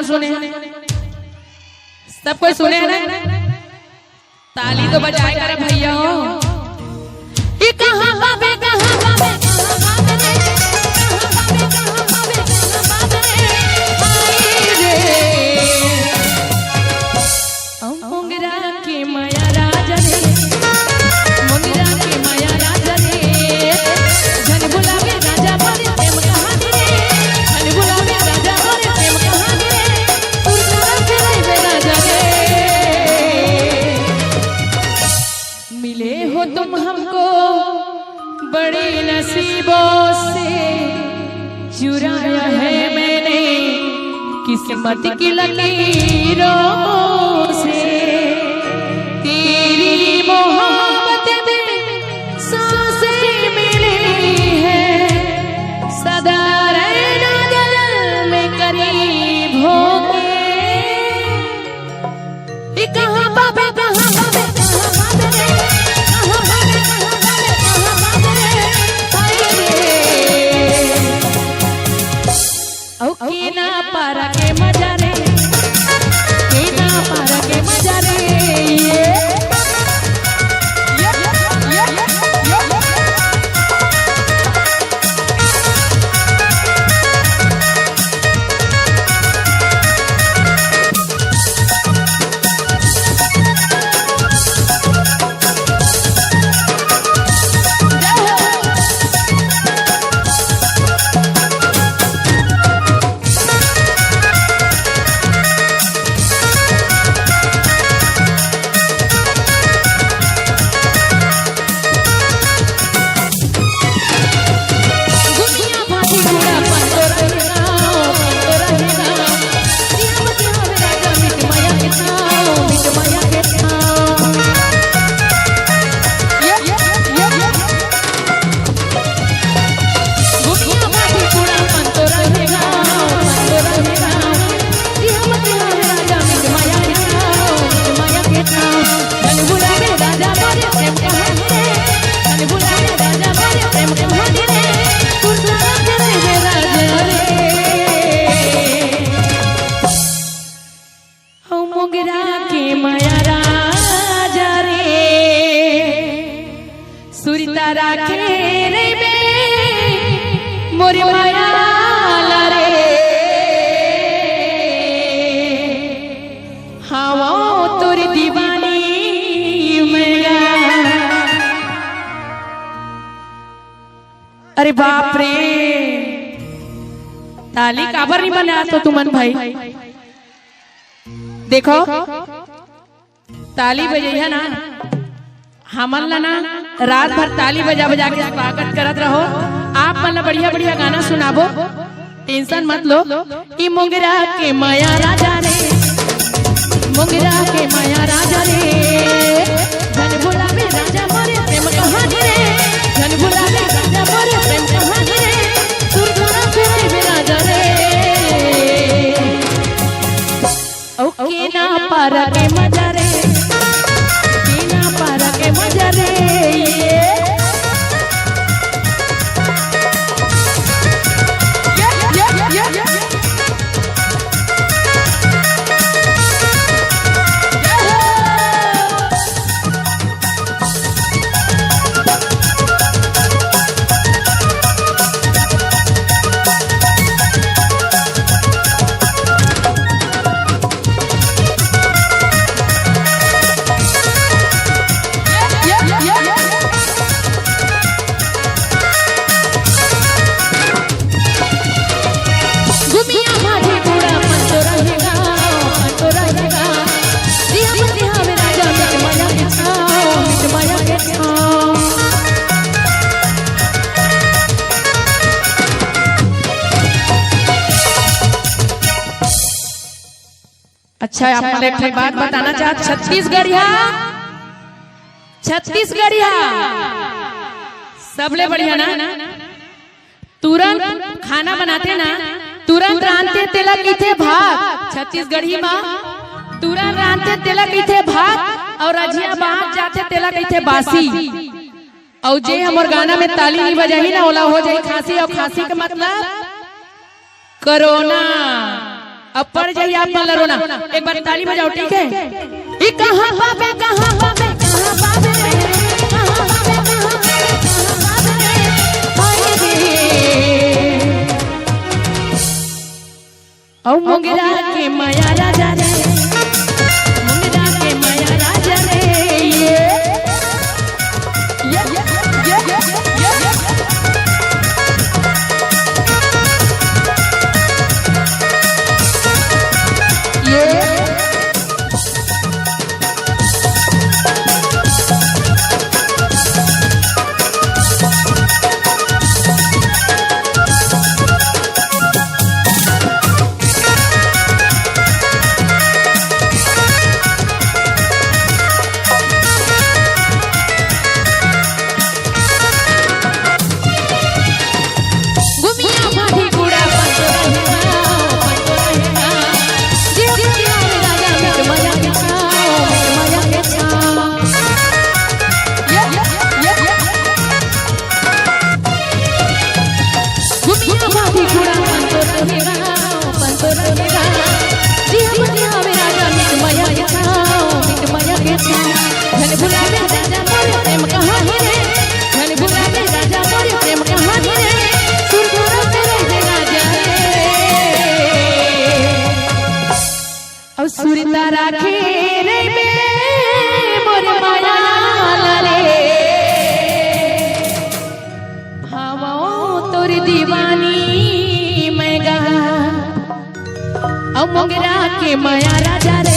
सुने? सब कोई सुने है ना? ताली तो बजाए करे भैया हो। ये कहाँ बाबे कहाँ बाबे मोंगरा के माया राजा रे, मोंगरा के माया राजा रे, जन बुलावे राजा बोले प्रेम कहानी रे, जन बुलावे राजा बोले प्रेम कहानी रे, तुरसारा फिरे राजा रे। मिले हो तुम हमको बड़े नसीबों से, चुराया है मैंने किस्मत की लकीरों से, तेरी मोहब्बत में सांसें मिली है, सदा रहना दिल में करीब होके। ये कहाँ बाबे कहाँ बाबे कहाँ बाबे रे, कहाँ बाबे कहाँ बाबे कहाँ बाबे रे, हाय रे। ओके ना पारा के मजा रे, के ना पारा के मजा रे, मोंगरा के माया राजा रे, सुरता राखे रे बे मोर माया रे, हाँ तोर दीवानी मैया। अरे बाप रे, ताली काबर नहीं बना तो तुमन भाई। देखो ताली बजैया ना, हमन ला ना रात भर ताली बजा बजा के स्वागत करत रहो। आप मन बढ़िया बढ़िया गाना सुनाबो, टेंशन मत लो। ई मोंगरा के माया राजा रे, मोंगरा के माया राजा रे, जन बुलावे राजा मोरे प्रेम कहानी रे, जन बुलावे राजा मोरे प्रेम कहानी रे, तुरसारा फिरे राजा रे। ओके ना पारा के मजा रे, के ना पारा के मजा रे, अच्छा आप एक बात बताना चाहते, छत्तीसगढ़िया सबले बढ़िया ना, तुरंत खाना बनाते ना, तुरंत रांधते तेला कीथे भात। छत्तीसगढ़ी माँ तुरंत रांधते तेला कीथे भात, और अजिया बाहर जाते तेला कीथे बासी। और जे हमर गाना में ताली नहीं बजाही ना, ओला हो जाए खांसी, और खांसी का मतलब कोरोना। अब पढ़ जाइए आप मन रोना। एक बार ताली बजाओ, ठीक है? ई कहां बाबे कहां बाबे कहां बाबे कहां बाबे कहां बाबे औ मोगरा के माया राजा रे, मोगरा के माया राजा रे। सुरता राखे रे मोर माया लाले, भावो तोर दीवानी मैं गा। औ मोगरा के माया राजा रे।